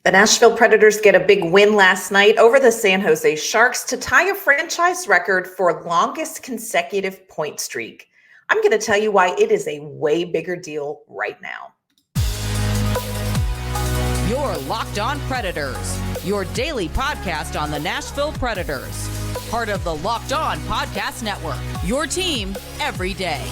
The Nashville Predators get a big win last night over the San Jose Sharks to tie a franchise record for longest consecutive point streak. I'm going to tell you why it is a way bigger deal right now. You're Locked On Predators, your daily podcast on the Nashville Predators. Part of the Locked On Podcast Network, your team every day.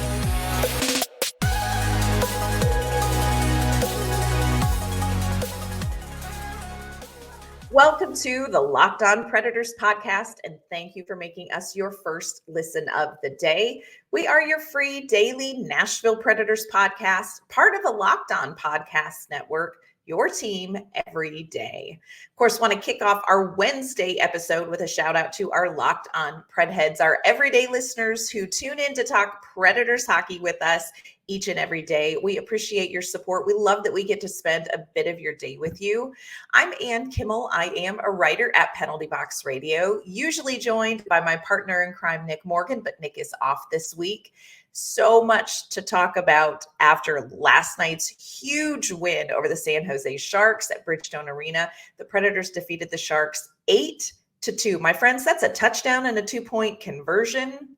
Welcome to the Locked On Predators podcast, and thank you for making us your first listen of the day. We are your free daily Nashville Predators podcast, part of the Locked On Podcast Network, your team every day. Of course, want to kick off our Wednesday episode with a shout out to our Locked On Pred Heads, our everyday listeners who tune in to talk Predators hockey with us each and every day. We appreciate your support. We love that we get to spend a bit of your day with you. I'm Ann Kimmel. I am a writer at Penalty Box Radio, usually joined by my partner in crime, Nick Morgan, but Nick is off this week. So much to talk about after last night's huge win over the San Jose Sharks at Bridgestone Arena. The Predators defeated the Sharks 8-2. My friends, that's a touchdown and a 2-point conversion.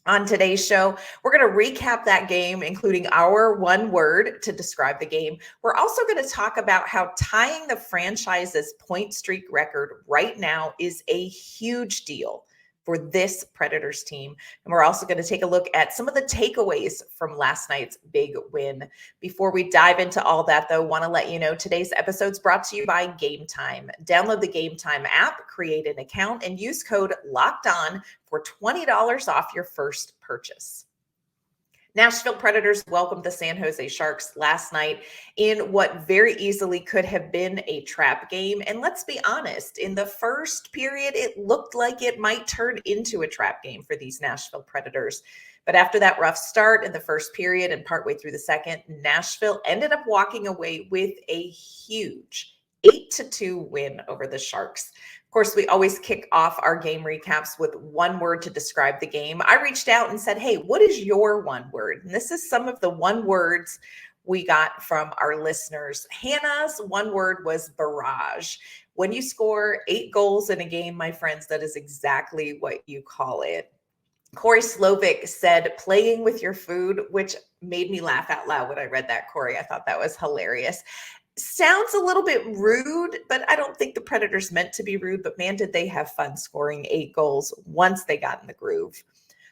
On today's show, we're going to recap that game, including our one word to describe the game. We're also going to talk about how tying the franchise's point streak record right now is a huge deal for this Predators team. And we're also going to take a look at some of the takeaways from last night's big win. Before we dive into all that, though, want to let you know today's episode is brought to you by Game Time. Download the Game Time app, create an account, and use code LOCKEDON for $20 off your first purchase. Nashville Predators welcomed the San Jose Sharks last night in what very easily could have been a trap game. And let's be honest, in the first period, it looked like it might turn into a trap game for these Nashville Predators. But after that rough start in the first period and partway through the second, Nashville ended up walking away with a huge 8-2 win over the Sharks. Of course, we always kick off our game recaps with one word to describe the game. I reached out and said, hey, what is your one word? And this is some of the one words we got from our listeners. Hannah's one word was barrage. When you score 8 goals in a game, my friends, that is exactly what you call it. Corey Slovic said, playing with your food, which made me laugh out loud when I read that, Corey. I thought that was hilarious. Sounds a little bit rude, but I don't think the Predators meant to be rude, but man, did they have fun scoring 8 goals once they got in the groove.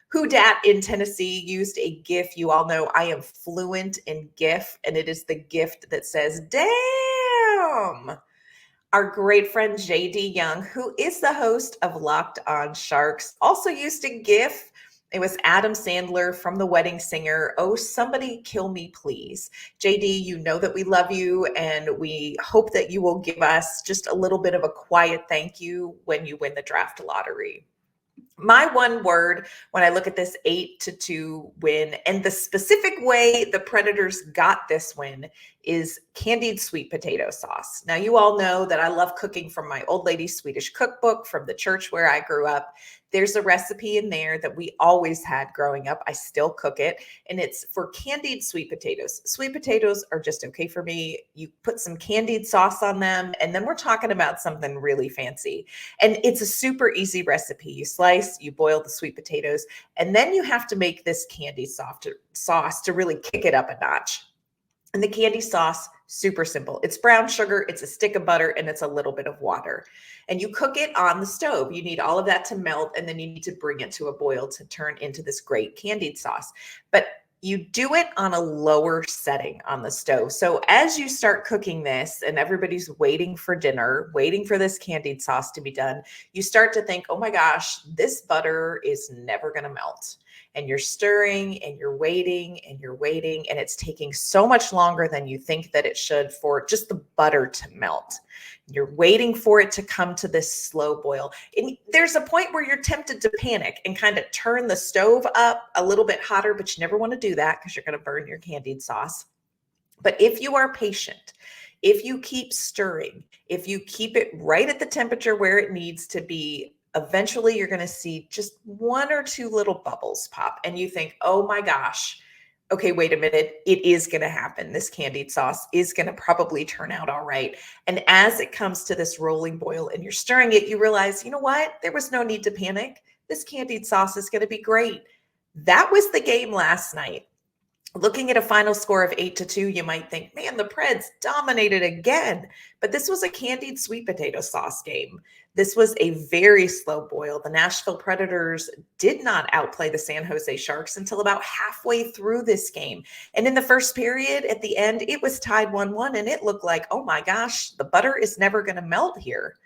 Who Dat in Tennessee used a GIF. You all know I am fluent in GIF, and it is the gift that says, damn. Our great friend JD Young, who is the host of Locked On Sharks, also used a GIF. It was Adam Sandler from The Wedding Singer. Oh, somebody kill me, please. JD, you know that we love you, and we hope that you will give us just a little bit of a quiet thank you when you win the draft lottery. My one word when I look at this 8-2 win and the specific way the Predators got this win is candied sweet potato sauce. Now, you all know that I love cooking from my old lady Swedish cookbook from the church where I grew up. There's a recipe in there that we always had growing up. I still cook it, and it's for candied sweet potatoes. Sweet potatoes are just okay for me. You put some candied sauce on them, and then we're talking about something really fancy. And it's a super easy recipe. You slice, you boil the sweet potatoes, and then you have to make this candy sauce to really kick it up a notch. And the candy sauce, super simple. It's brown sugar, it's a stick of butter, and it's a little bit of water. And you cook it on the stove. You need all of that to melt, and then you need to bring it to a boil to turn into this great candied sauce. But you do it on a lower setting on the stove. So as you start cooking this and everybody's waiting for dinner, waiting for this candied sauce to be done, you start to think, oh my gosh, this butter is never going to melt. And you're stirring and you're waiting and you're waiting, and it's taking so much longer than you think that it should for just the butter to melt. You're waiting for it to come to this slow boil. And there's a point where you're tempted to panic and kind of turn the stove up a little bit hotter, but you never want to do that because you're going to burn your candied sauce. But if you are patient, if you keep stirring, if you keep it right at the temperature where it needs to be, eventually you're going to see just 1 or 2 little bubbles pop, and you think, oh my gosh, okay, wait a minute, it is going to happen. This candied sauce is going to probably turn out all right. And as it comes to this rolling boil and you're stirring it, you realize, you know what? There was no need to panic. This candied sauce is going to be great. That was the game last night. Looking at a final score of 8-2, you might think, man, the Preds dominated again. But this was a candied sweet potato sauce game. This was a very slow boil. The Nashville Predators did not outplay the San Jose Sharks until about halfway through this game. And in the first period, at the end, it was tied 1-1, and it looked like, oh my gosh, the butter is never going to melt here.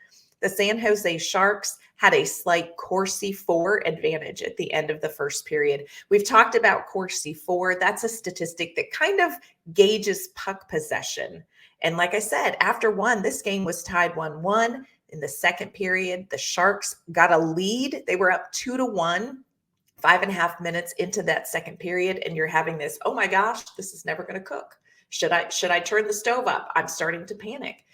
The San Jose Sharks had a slight Corsi 4 advantage at the end of the first period. We've talked about Corsi 4. That's a statistic that kind of gauges puck possession. And like I said, after one, this game was tied 1-1. In the second period, the Sharks got a lead. They were up 2-1, 5.5 minutes into that second period. And you're having this, oh my gosh, this is never going to cook. Should I turn the stove up? I'm starting to panic.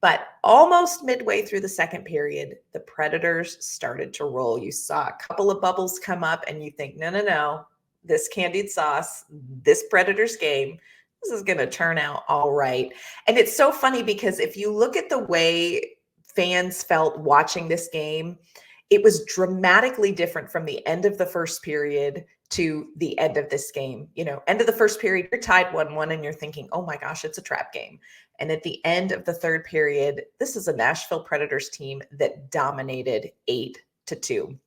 But almost midway through the second period, the Predators started to roll. You saw a couple of bubbles come up and you think, no, this candied sauce, this Predators game, this is going to turn out all right. And it's so funny because if you look at the way fans felt watching this game, it was dramatically different from the end of the first period to the end of this game. You know, end of the first period, you're tied 1-1 and you're thinking, oh my gosh, it's a trap game. And at the end of the third period, this is a Nashville Predators team that dominated 8-2.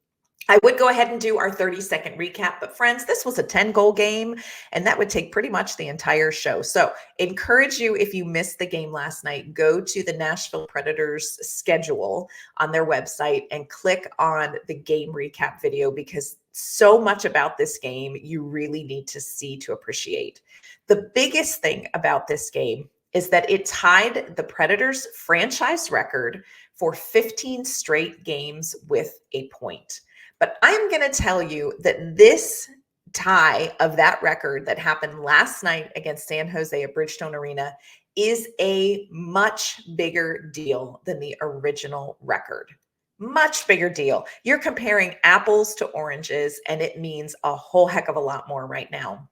I would go ahead and do our 30-second recap, but friends, this was a 10-goal game, and that would take pretty much the entire show. So encourage you, if you missed the game last night, go to the Nashville Predators schedule on their website and click on the game recap video, because so much about this game you really need to see to appreciate. The biggest thing about this game is that it tied the Predators' franchise record for 15 straight games with a point. But I'm going to tell you that this tie of that record that happened last night against San Jose at Bridgestone Arena is a much bigger deal than the original record. Much bigger deal. You're comparing apples to oranges, and it means a whole heck of a lot more right now.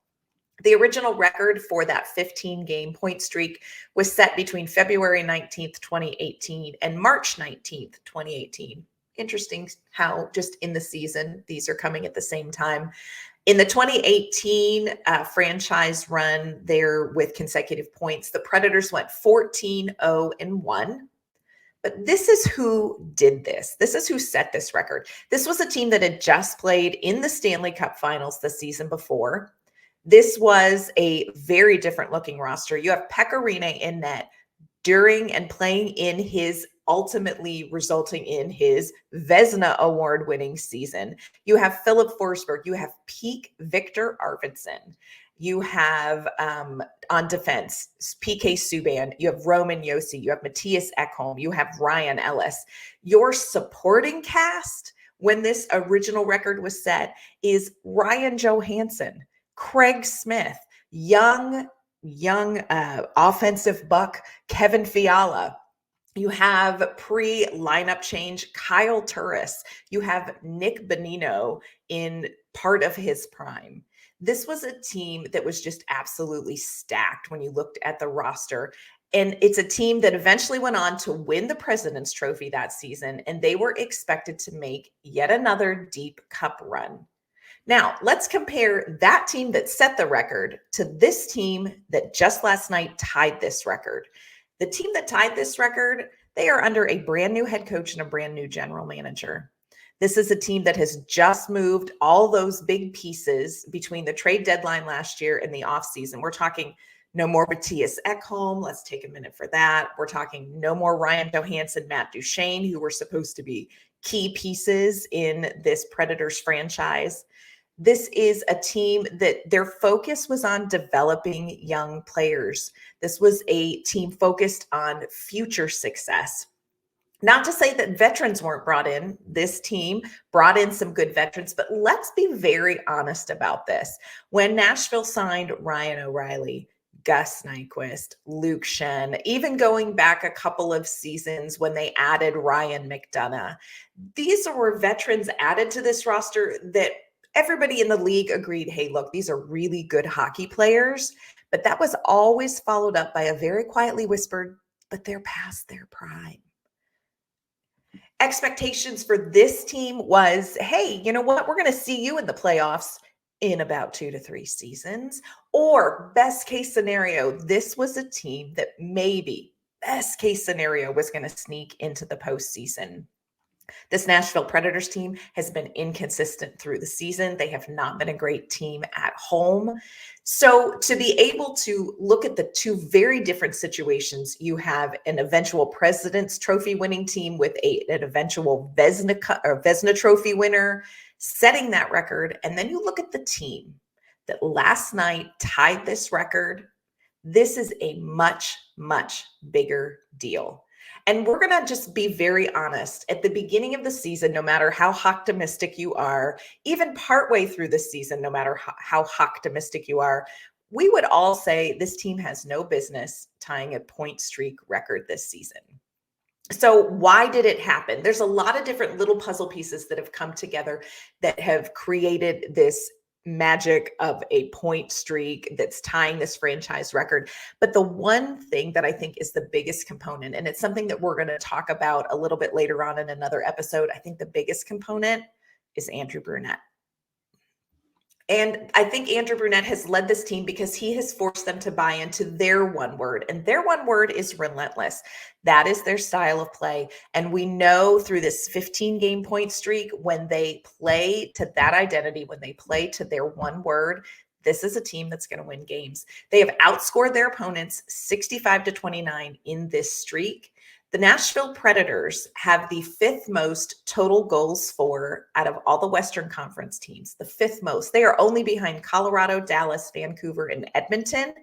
The original record for that 15-game point streak was set between February 19th, 2018 and March 19th, 2018. Interesting how just in the season, these are coming at the same time. In the 2018 franchise run there with consecutive points, the Predators went 14-0-1. But this is who did this. This is who set this record. This was a team that had just played in the Stanley Cup Finals the season before. This was a very different looking roster. You have Pekka Rinne in net during and playing in his ultimately resulting in his Vezina Award-winning season. You have Philip Forsberg. You have peak Victor Arvidsson. You have on defense, PK Subban. You have Roman Yosi. You have Mattias Ekholm. You have Ryan Ellis. Your supporting cast when this original record was set is Ryan Johansson, Craig Smith, young offensive buck Kevin Fiala. You have pre-lineup change Kyle Turris. You have Nick Bonino in part of his prime. This was a team that was just absolutely stacked when you looked at the roster. And it's a team that eventually went on to win the President's Trophy that season, and they were expected to make yet another deep cup run. Now, let's compare that team that set the record to this team that just last night tied this record. The team that tied this record, they are under a brand new head coach and a brand new general manager. This is a team that has just moved all those big pieces between the trade deadline last year and the offseason. We're talking no more Mattias Ekholm. Let's take a minute for that. We're talking no more Ryan Johansson, Matt Duchene, who were supposed to be key pieces in this Predators franchise. This is a team that their focus was on developing young players. This was a team focused on future success. Not to say that veterans weren't brought in. This team brought in some good veterans, but let's be very honest about this. When Nashville signed Ryan O'Reilly, Gus Nyquist, Luke Shen, even going back a couple of seasons when they added Ryan McDonough, these were veterans added to this roster that Everybody in the league agreed, hey, look, these are really good hockey players. But that was always followed up by a very quietly whispered, but they're past their prime. Expectations for this team was, hey, you know what? We're going to see you in the playoffs in about 2 to 3 seasons. Or best case scenario, this was a team that maybe best case scenario was going to sneak into the postseason. This Nashville Predators team has been inconsistent through the season. They have not been a great team at home. So to be able to look at the two very different situations, you have an eventual President's Trophy winning team with an eventual Vezina Trophy winner setting that record. And then you look at the team that last night tied this record. This is a much, much bigger deal. And we're going to just be very honest. At the beginning of the season, no matter how optimistic you are, even partway through the season, no matter how optimistic you are, we would all say this team has no business tying a point streak record this season. So why did it happen? There's a lot of different little puzzle pieces that have come together that have created this magic of a point streak that's tying this franchise record. But the one thing that I think is the biggest component, and it's something that we're going to talk about a little bit later on in another episode, I think the biggest component is Andrew Brunette. And I think Andrew Brunette has led this team because he has forced them to buy into their one word. And their one word is relentless. That is their style of play. And we know through this 15-game point streak, when they play to that identity, when they play to their one word, this is a team that's going to win games. They have outscored their opponents 65-29 in this streak. The Nashville Predators have the 5th most total goals for out of all the Western Conference teams, the 5th most. They are only behind Colorado, Dallas, Vancouver, and Edmonton.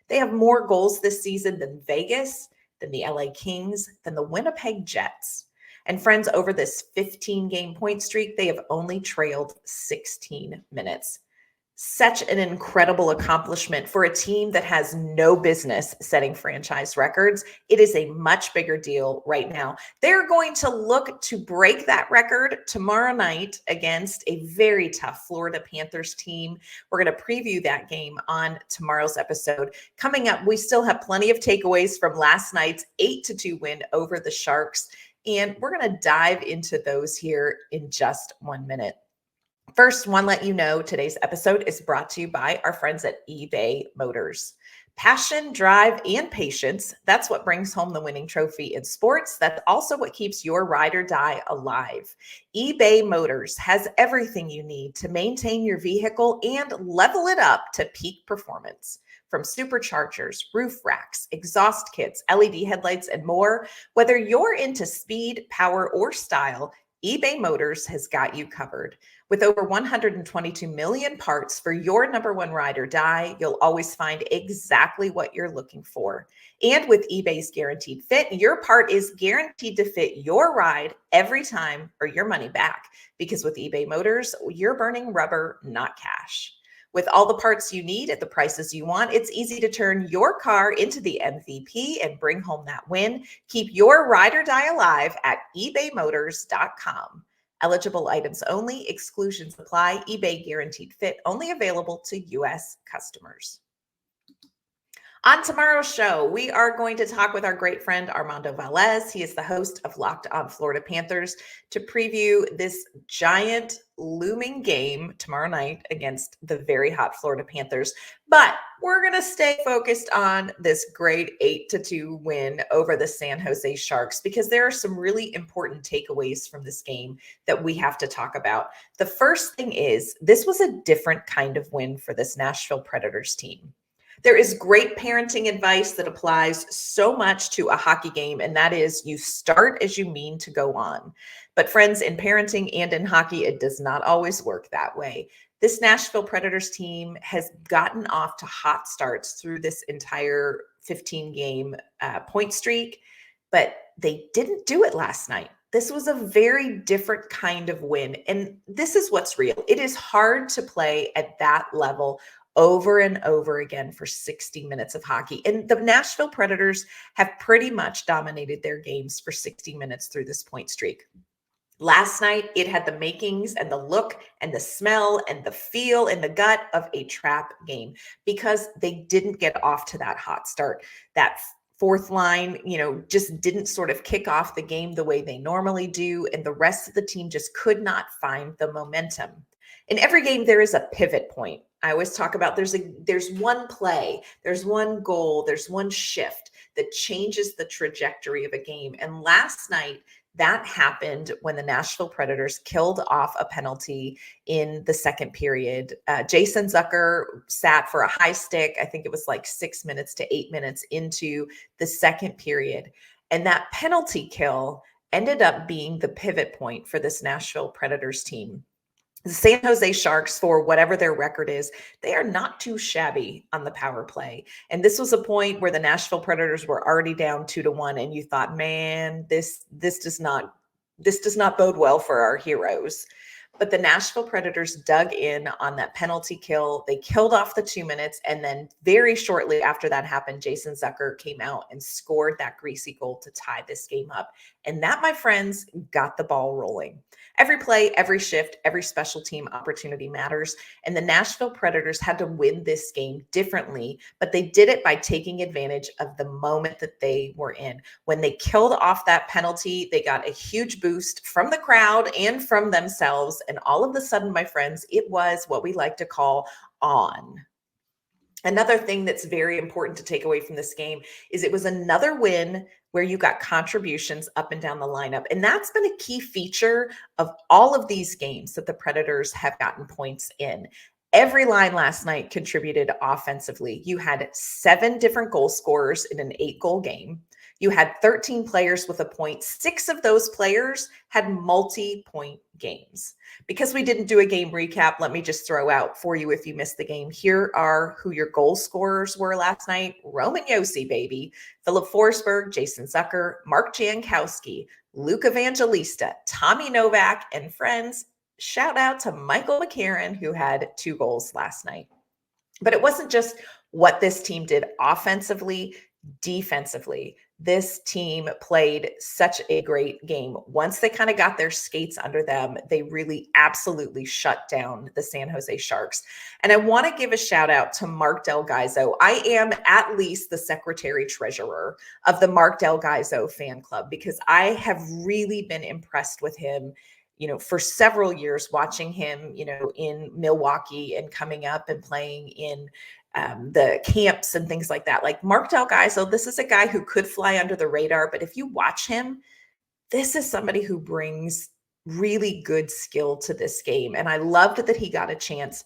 They have more goals this season than Vegas, than the LA Kings, than the Winnipeg Jets. And friends, over this 15-game point streak, they have only trailed 16 minutes. Such an incredible accomplishment for a team that has no business setting franchise records. It is a much bigger deal right now. They're going to look to break that record tomorrow night against a very tough Florida Panthers team. We're going to preview that game on tomorrow's episode. Coming up, we still have plenty of takeaways from last night's 8-2 win over the Sharks, and we're going to dive into those here in just 1 minute. First, want to let you know today's episode is brought to you by our friends at eBay Motors. Passion, drive, and patience. That's what brings home the winning trophy in sports. That's also what keeps your ride or die alive. eBay Motors has everything you need to maintain your vehicle and level it up to peak performance. From superchargers, roof racks, exhaust kits, LED headlights, and more, whether you're into speed, power, or style, eBay Motors has got you covered. With over 122 million parts for your number one ride or die, you'll always find exactly what you're looking for. And with eBay's Guaranteed Fit, your part is guaranteed to fit your ride every time or your money back. Because with eBay Motors, you're burning rubber, not cash. With all the parts you need at the prices you want, it's easy to turn your car into the MVP and bring home that win. Keep your ride or die alive at ebaymotors.com. Eligible items only. Exclusions apply. eBay Guaranteed Fit only available to U.S. customers. On tomorrow's show, we are going to talk with our great friend Armando Velez. He is the host of Locked on Florida Panthers to preview this giant looming game tomorrow night against the very hot Florida Panthers. But we're going to stay focused on this great 8-2 win over the San Jose Sharks because there are some really important takeaways from this game that we have to talk about. The first thing is this was a different kind of win for this Nashville Predators team. There is great parenting advice that applies so much to a hockey game, and that is you start as you mean to go on. But friends, in parenting and in hockey, it does not always work that way. This Nashville Predators team has gotten off to hot starts through this entire 15-game point streak, but they didn't do it last night. This was a very different kind of win, and this is what's real. It is hard to play at that level over and over again for 60 minutes of hockey. And the Nashville Predators have pretty much dominated their games for 60 minutes through this point streak. Last night, it had the makings and the look and the smell and the feel in the gut of a trap game because they didn't get off to that hot start. That fourth line, just didn't sort of kick off the game the way they normally do. And the rest of the team just could not find the momentum. In every game, there is a pivot point. I always talk about there's one play, there's one goal, there's one shift that changes the trajectory of a game. And last night, that happened when the Nashville Predators killed off a penalty in the second period. Jason Zucker sat for a high stick. I think it was like 6 minutes to 8 minutes into the second period. And that penalty kill ended up being the pivot point for this Nashville Predators team. The San Jose Sharks, for whatever their record is, they are not too shabby on the power play. And this was a point where the Nashville Predators were already down 2-1, and you thought, man, this does not bode well for our heroes. But the Nashville Predators dug in on that penalty kill. They killed off the 2 minutes. And then very shortly after that happened, Jason Zucker came out and scored that greasy goal to tie this game up. And that, my friends, got the ball rolling. Every play, every shift, every special team opportunity matters. And the Nashville Predators had to win this game differently, but they did it by taking advantage of the moment that they were in. When they killed off that penalty, they got a huge boost from the crowd and from themselves. And all of a sudden, my friends, it was what we like to call on. Another thing that's very important to take away from this game is it was another win where you got contributions up and down the lineup. And that's been a key feature of all of these games that the Predators have gotten points in. Every line last night contributed offensively. You had 7 different goal scorers in an 8-goal game. You had 13 players with a point. 6 of those players had multi-point games. Because we didn't do a game recap, let me just throw out for you, if you missed the game, here are who your goal scorers were last night. Roman Yosi, baby. Philip Forsberg, Jason Zucker, Mark Jankowski, Luke Evangelista, Tommy Novak, and friends, shout out to Michael McCarron, who had 2 goals last night. But it wasn't just what this team did offensively, defensively. This team played such a great game. Once they kind of got their skates under them, they really absolutely shut down the San Jose Sharks. And I want to give a shout out to Mark Del Gaizo. I am at least the secretary treasurer of the Mark Del Gaizo fan club because I have really been impressed with him, for several years, watching him, in Milwaukee and coming up and playing in the camps and things like that. Like Mark Del Gaizo, this is a guy who could fly under the radar, but if you watch him, this is somebody who brings really good skill to this game. And I loved that he got a chance.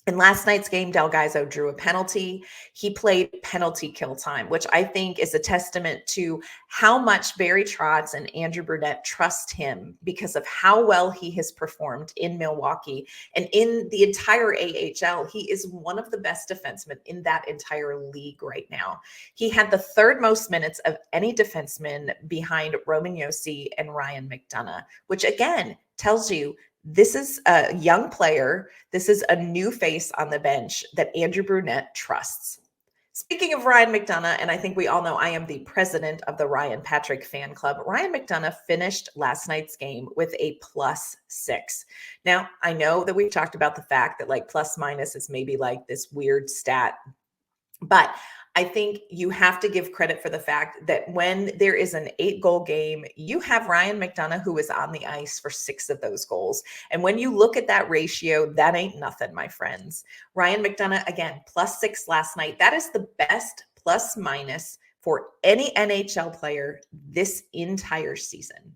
In last night's game, Del Gaizo drew a penalty. He played penalty kill time, which I think is a testament to how much Barry Trotz and Andrew Brunette trust him because of how well he has performed in Milwaukee and in the entire AHL. He is one of the best defensemen in that entire league right now. He had the 3rd most minutes of any defenseman behind Roman Yosi and Ryan McDonagh, which again tells you this is a young player. This is a new face on the bench that Andrew Brunette trusts. Speaking of Ryan McDonagh, and I think we all know I am the president of the Ryan Patrick fan club, Ryan McDonagh finished last night's game with a +6. Now, I know that we've talked about the fact that like plus minus is maybe like this weird stat, but I think you have to give credit for the fact that when there is an 8-goal game, you have Ryan McDonagh who is on the ice for 6 of those goals. And when you look at that ratio, that ain't nothing, my friends. Ryan McDonagh, again, +6 last night. That is the best plus minus for any NHL player this entire season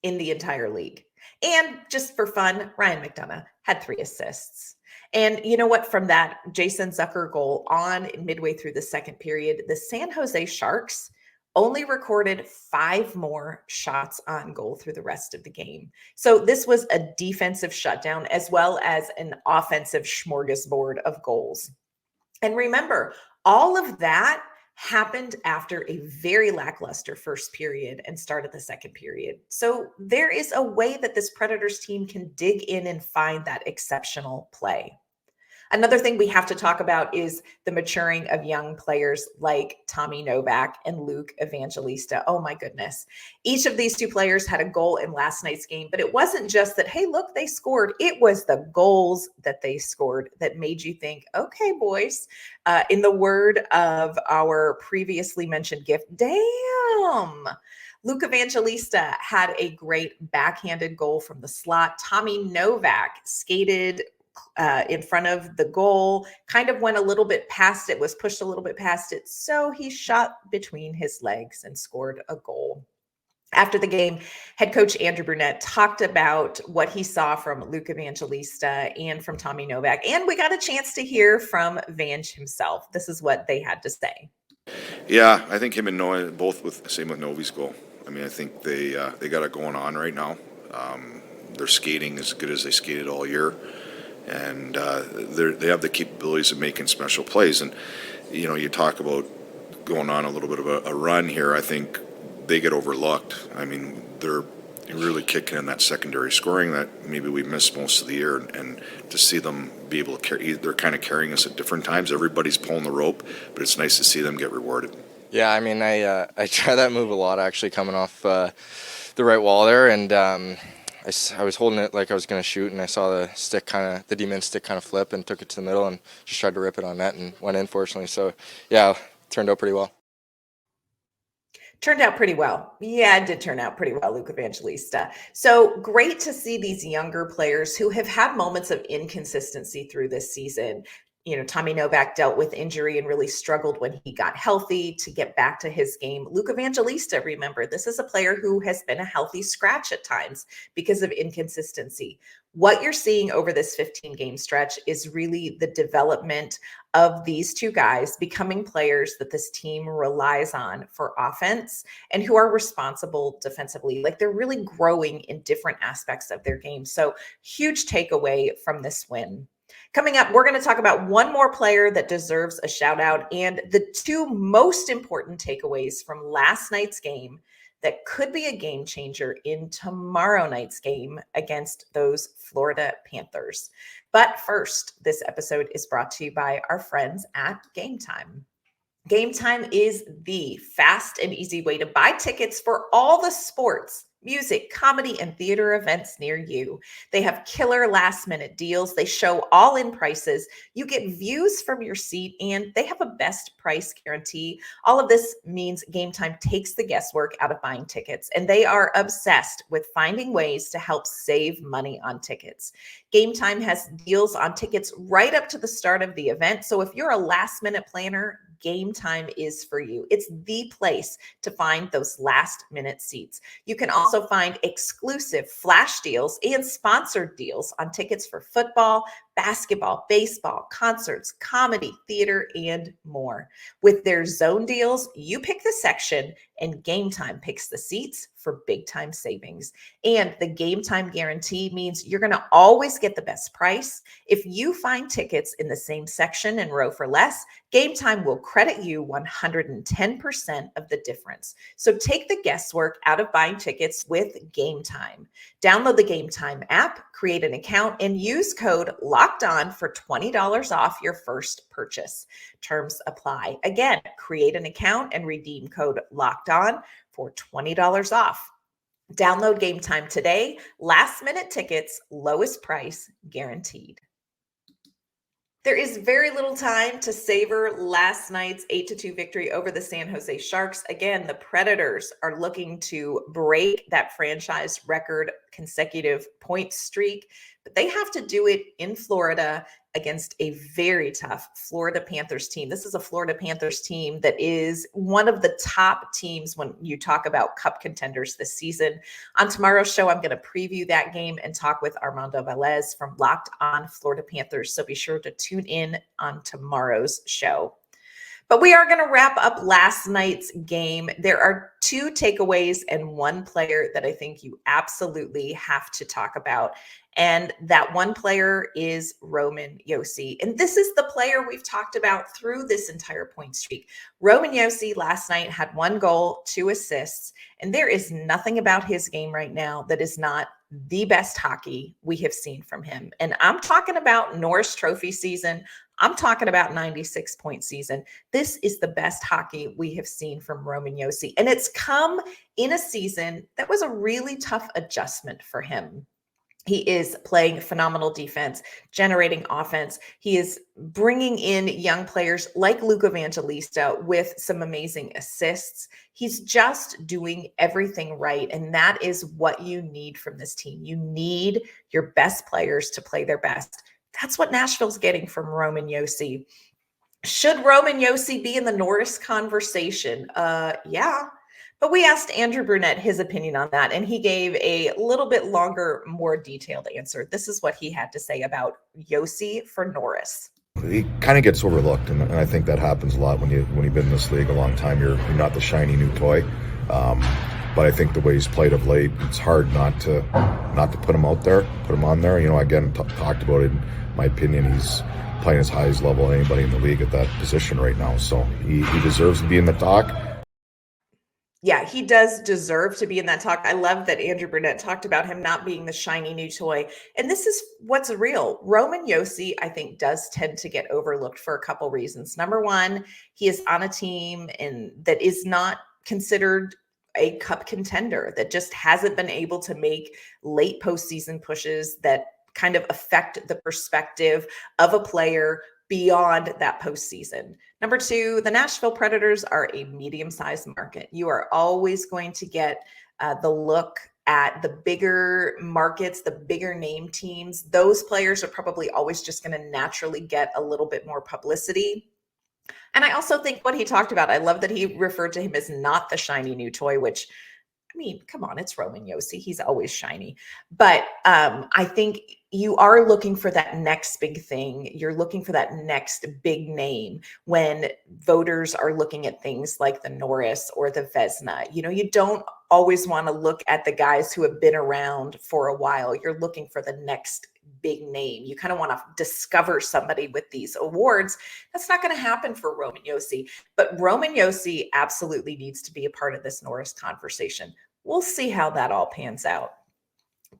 in the entire league. And just for fun, Ryan McDonagh had 3 assists. And you know what? From that Jason Zucker goal on midway through the second period, the San Jose Sharks only recorded 5 more shots on goal through the rest of the game. So this was a defensive shutdown as well as an offensive smorgasbord of goals. And remember, all of that happened after a very lackluster first period and start of the second period. So there is a way that this Predators team can dig in and find that exceptional play. Another thing we have to talk about is the maturing of young players like Tommy Novak and Luke Evangelista. Oh my goodness. Each of these two players had a goal in last night's game, but it wasn't just that, hey, look, they scored. It was the goals that they scored that made you think, okay, boys, in the word of our previously mentioned gift, damn. Luke Evangelista had a great backhanded goal from the slot. Tommy Novak skated in front of the goal, kind of went a little bit past it, was pushed a little bit past it. So he shot between his legs and scored a goal. After the game, head coach Andrew Brunette talked about what he saw from Luke Evangelista and from Tommy Novak. And we got a chance to hear from Vange himself. This is what they had to say. Yeah, I think him and Noah both same with Novi's goal. I mean, I think they got it going on right now. They're skating as good as they skated all year, and they have the capabilities of making special plays. And you talk about going on a little bit of a run here. I think they get overlooked. I mean, they're really kicking in that secondary scoring that maybe we missed most of the year, and to see them be able to carry, they're kind of carrying us at different times. Everybody's pulling the rope, but it's nice to see them get rewarded. Yeah, I mean, I try that move a lot, actually, coming off the right wall there, and I was holding it like I was going to shoot, and I saw the D-man stick kind of flip and took it to the middle and just tried to rip it on net and went in, fortunately. So, yeah, it turned out pretty well. Turned out pretty well. Yeah, it did turn out pretty well, Luke Evangelista. So great to see these younger players who have had moments of inconsistency through this season. Tommy Novak dealt with injury and really struggled when he got healthy to get back to his game. Luke Evangelista, remember, this is a player who has been a healthy scratch at times because of inconsistency. What you're seeing over this 15-game stretch is really the development of these two guys becoming players that this team relies on for offense and who are responsible defensively. Like, they're really growing in different aspects of their game. So huge takeaway from this win. Coming up, we're going to talk about one more player that deserves a shout out and the two most important takeaways from last night's game that could be a game changer in tomorrow night's game against those Florida Panthers. But first, this episode is brought to you by our friends at Game Time. Game Time is the fast and easy way to buy tickets for all the sports, music, comedy, and theater events near you. They have killer last-minute deals. They show all-in prices. You get views from your seat, and they have a best price guarantee. All of this means Game Time takes the guesswork out of buying tickets, and they are obsessed with finding ways to help save money on tickets. Game Time has deals on tickets right up to the start of the event, so if you're a last-minute planner, Game Time is for you. It's the place to find those last minute seats. You can also find exclusive flash deals and sponsored deals on tickets for football, basketball, baseball, concerts, comedy, theater, and more. With their zone deals, you pick the section and Game Time picks the seats for big time savings. And the Game Time guarantee means you're going to always get the best price. If you find tickets in the same section and row for less, Game Time will credit you 110% of the difference. So take the guesswork out of buying tickets with Game Time. Download the Game Time app, create an account, and use code LOCKEDON for $20 off your first purchase. Terms apply. Again, create an account and redeem code LOCKEDON for $20 off. Download Game Time today. Last minute tickets, lowest price guaranteed. There is very little time to savor last night's 8-2 victory over the San Jose Sharks. Again, the Predators are looking to break that franchise record consecutive point streak, but they have to do it in Florida against a very tough Florida Panthers team. This is a Florida Panthers team that is one of the top teams when you talk about cup contenders this season. On tomorrow's show, I'm going to preview that game and talk with Armando Velez from Locked On Florida Panthers. So be sure to tune in on tomorrow's show. But we are going to wrap up last night's game. There are two takeaways and one player that I think you absolutely have to talk about. And that one player is Roman Yosi. And this is the player we've talked about through this entire point streak. Roman Yosi last night had 1 goal, 2 assists, and there is nothing about his game right now that is not the best hockey we have seen from him. And I'm talking about Norris Trophy season. I'm talking about 96-point season. This is the best hockey we have seen from Roman Yosi. And it's come in a season that was a really tough adjustment for him. He is playing phenomenal defense, generating offense. He is bringing in young players like Luke Evangelista with some amazing assists. He's just doing everything right. And that is what you need from this team. You need your best players to play their best. That's what Nashville's getting from Roman Yosi. Should Roman Yosi be in the Norris conversation? Yeah. But we asked Andrew Brunette his opinion on that, and he gave a little bit longer, more detailed answer. This is what he had to say about Yosi for Norris. He kind of gets overlooked, and I think that happens a lot when you've been in this league a long time. You're not the shiny new toy. But I think the way he's played of late, it's hard not to put him out there, put him on there. Again, talked about it. In my opinion, he's playing as high as level as anybody in the league at that position right now. So he deserves to be in the talk. Yeah, he does deserve to be in that talk. I love that Andrew Brunette talked about him not being the shiny new toy. And this is what's real. Roman Yosi, I think, does tend to get overlooked for a couple reasons. Number one, he is on a team that is not considered a cup contender, that just hasn't been able to make late postseason pushes that kind of affect the perspective of a player beyond that postseason. Number two, the Nashville Predators are a medium-sized market. You are always going to get the look at the bigger markets, the bigger name teams. Those players are probably always just going to naturally get a little bit more publicity. And I also think what he talked about, I love that he referred to him as not the shiny new toy, which, I mean, come on, it's Roman Yosi. He's always shiny. But I think you are looking for that next big thing. You're looking for that next big name when voters are looking at things like the Norris or the Vezina. You don't always want to look at the guys who have been around for a while. You're looking for the next big name. You kind of want to discover somebody with these awards. That's not going to happen for Roman Yosi. But Roman Yosi absolutely needs to be a part of this Norris conversation. We'll see how that all pans out.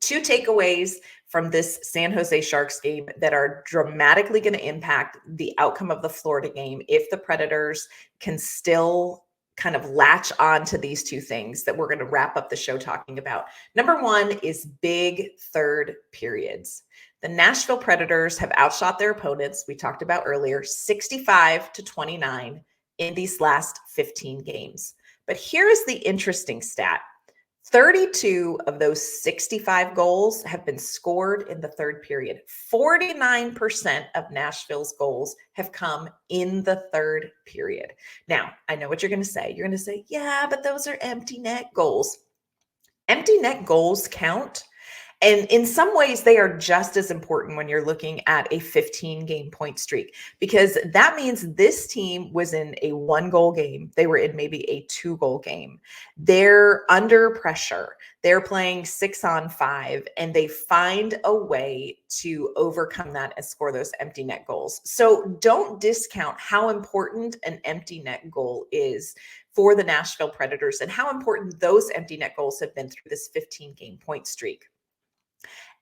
Two takeaways from this San Jose Sharks game that are dramatically going to impact the outcome of the Florida game if the Predators can still kind of latch on to these two things that we're going to wrap up the show talking about. Number one is big third periods. The Nashville Predators have outshot their opponents, we talked about earlier, 65-29 in these last 15 games. But here is the interesting stat. 32 of those 65 goals have been scored in the third period. 49% of Nashville's goals have come in the third period. Now, I know what you're going to say. You're going to say, yeah, but those are empty net goals. Empty net goals count. And in some ways, they are just as important when you're looking at a 15-game point streak, because that means this team was in a 1-goal game. They were in maybe a 2-goal game. They're under pressure. They're playing 6-on-5, and they find a way to overcome that and score those empty net goals. So don't discount how important an empty net goal is for the Nashville Predators and how important those empty net goals have been through this 15-game point streak.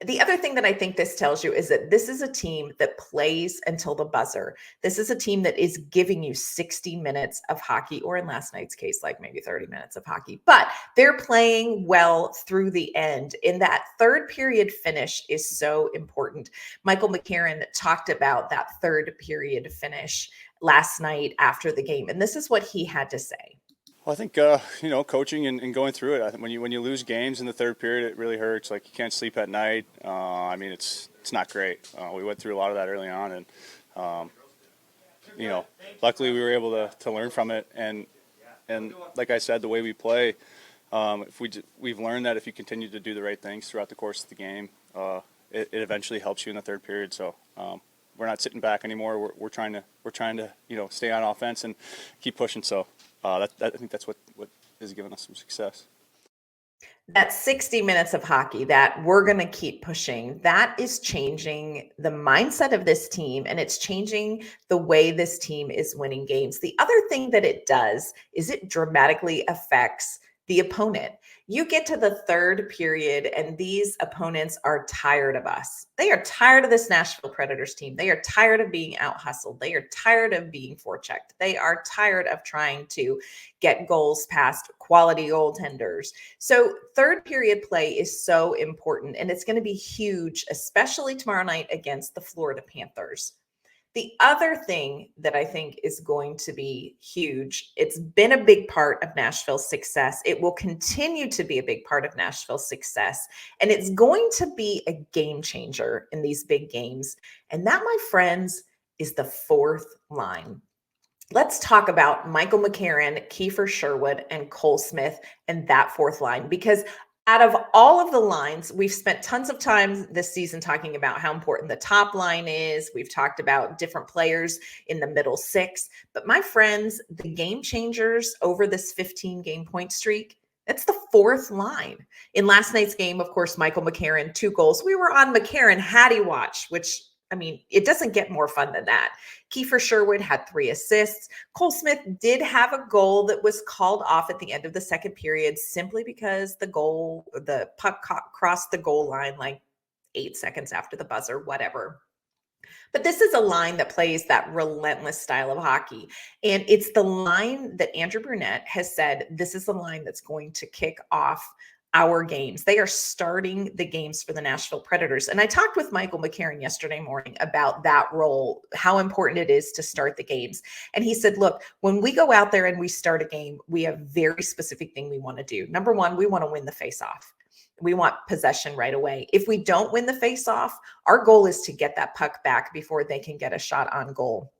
The other thing that I think this tells you is that this is a team that plays until the buzzer. This is a team that is giving you 60 minutes of hockey, or in last night's case, like maybe 30 minutes of hockey, but they're playing well through the end. And that third period finish is so important. Michael McCarron talked about that third period finish last night after the game, and this is what he had to say. Well, I think, coaching and going through it, I think when you lose games in the third period, it really hurts. Like, you can't sleep at night. It's not great. We went through a lot of that early on, and, luckily we were able to learn from it. And like I said, the way we play, we've learned that if you continue to do the right things throughout the course of the game, it eventually helps you in the third period. So we're not sitting back anymore. We're trying to stay on offense and keep pushing. So I think that's what has given us some success. That 60 minutes of hockey that we're going to keep pushing, that is changing the mindset of this team, and it's changing the way this team is winning games. The other thing that it does is it dramatically affects the opponent. You get to the third period and these opponents are tired of us. They are tired of this Nashville Predators team. They are tired of being out hustled. They are tired of being forechecked. They are tired of trying to get goals past quality goaltenders. So third period play is so important, and it's going to be huge, especially tomorrow night against the Florida Panthers. The other thing that I think is going to be huge, it's been a big part of Nashville's success. It will continue to be a big part of Nashville's success. And it's going to be a game changer in these big games. And that, my friends, is the fourth line. Let's talk about Mikael McCarron, Kiefer Sherwood, and Cole Smith and that fourth line, because out of all of the lines, we've spent tons of time this season talking about how important the top line is. We've talked about different players in the middle six. But my friends, the game changers over this 15-game point streak, that's the fourth line. In last night's game, of course, Mikael McCarron, 2 goals. We were on McCarron Hattie watch, which, I mean, it doesn't get more fun than that. Kiefer Sherwood had 3 assists. Cole Smith did have a goal that was called off at the end of the second period simply because the puck crossed the goal line like 8 seconds after the buzzer, whatever. But this is a line that plays that relentless style of hockey. And it's the line that Andrew Brunette has said, this is the line that's going to kick off our games. They are starting the games for the Nashville Predators. And I talked with Mikael McCarron yesterday morning about that role, how important it is to start the games. And he said, look, when we go out there and we start a game, we have a very specific thing we want to do. Number one, we want to win the faceoff. We want possession right away. If we don't win the faceoff, our goal is to get that puck back before they can get a shot on goal.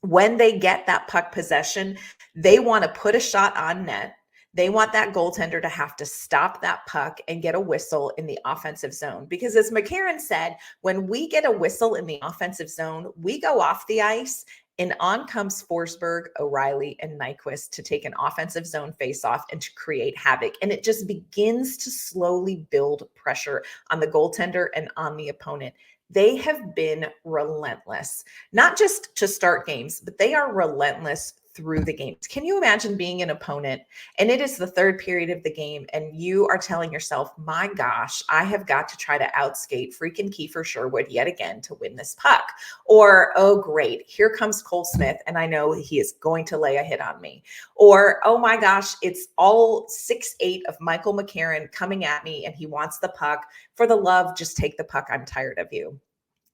When they get that puck possession, they want to put a shot on net. They want that goaltender to have to stop that puck and get a whistle in the offensive zone. Because as McCarron said, when we get a whistle in the offensive zone, we go off the ice and on comes Forsberg, O'Reilly, and Nyquist to take an offensive zone faceoff and to create havoc. And it just begins to slowly build pressure on the goaltender and on the opponent. They have been relentless, not just to start games, but they are relentless through the games. Can you imagine being an opponent and it is the third period of the game and you are telling yourself, my gosh, I have got to try to outskate freaking Kiefer Sherwood yet again to win this puck. Or, oh, great, here comes Cole Smith and I know he is going to lay a hit on me. Or, oh my gosh, it's all 6'8" of Mikael McCarron coming at me and he wants the puck. For the love, just take the puck. I'm tired of you.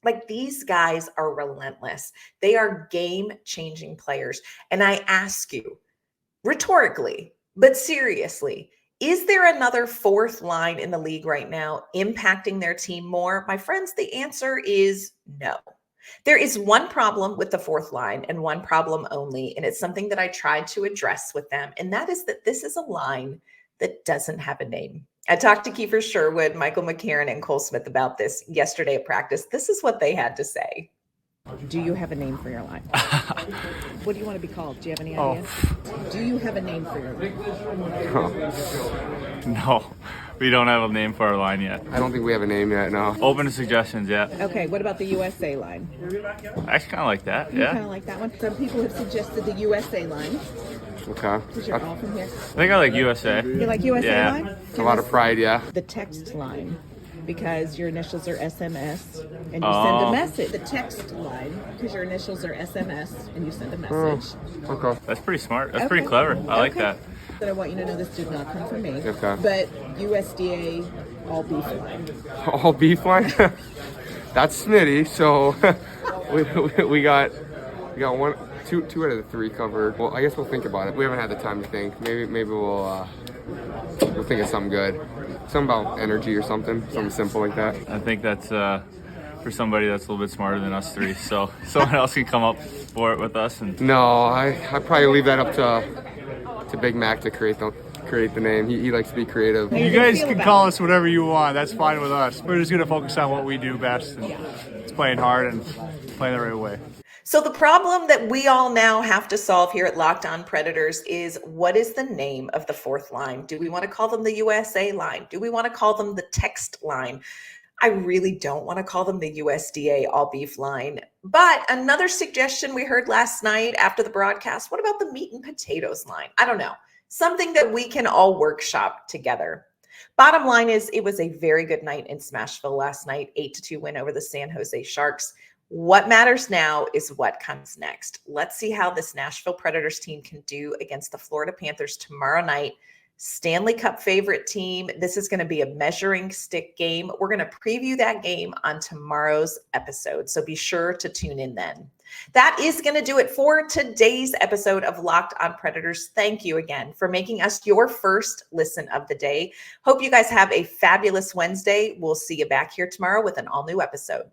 Like, these guys are relentless. They are game-changing players. And I ask you, rhetorically, but seriously, is there another fourth line in the league right now impacting their team more? My friends, the answer is no. There is one problem with the fourth line and one problem only, and it's something that I tried to address with them, and that is that this is a line that doesn't have a name. I talked to Kiefer Sherwood, Mikael McCarron, and Cole Smith about this yesterday at practice. This is what they had to say. Do you have a name for your line? What do you want to be called? Do you have any ideas? Do you have a name for your line? No, we don't have a name for our line yet. I don't think we have a name yet, no. Open to suggestions, yeah. Okay, what about the USA line? I actually kind of like that, You yeah. kind of like that one? Some people have suggested the USA line, Okay. because you're all from here. I think I like USA. You like USA Yeah. line? A lot of pride, yeah. The text line, because your initials are SMS, and you send a message. The text line, because your initials are SMS, and you send a message. Okay. That's pretty smart. That's pretty clever. I like that. But I want you to know this did not come from me. Okay. But USDA all beef line. All beef line? That's Smitty, so we got two out of the 3 covered. Well, I guess we'll think about it. We haven't had the time to think. Maybe we'll think of something good. Something about energy or something simple like that. I think that's for somebody that's a little bit smarter than us 3. So someone else can come up for it with us. And No, I probably leave that up to Big Mac to create the name. He likes to be creative. You guys can call us whatever you want. That's fine with us. We're just going to focus on what we do best. And it's playing hard and playing the right way. So the problem that we all now have to solve here at Locked On Predators is, what is the name of the fourth line? Do we want to call them the USA line? Do we want to call them the text line? I really don't want to call them the USDA all beef line. But another suggestion we heard last night after the broadcast, what about the meat and potatoes line? I don't know. something that we can all workshop together. Bottom line is, it was a very good night in Smashville last night, 8-2 win over the San Jose Sharks. What matters now is what comes next. Let's see how this Nashville Predators team can do against the Florida Panthers tomorrow night. Stanley Cup favorite team. This is going to be a measuring stick game. We're going to preview that game on tomorrow's episode, so be sure to tune in then. That is going to do it for today's episode of Locked on Predators. Thank you again for making us your first listen of the day. Hope you guys have a fabulous Wednesday. We'll see you back here tomorrow with an all-new episode.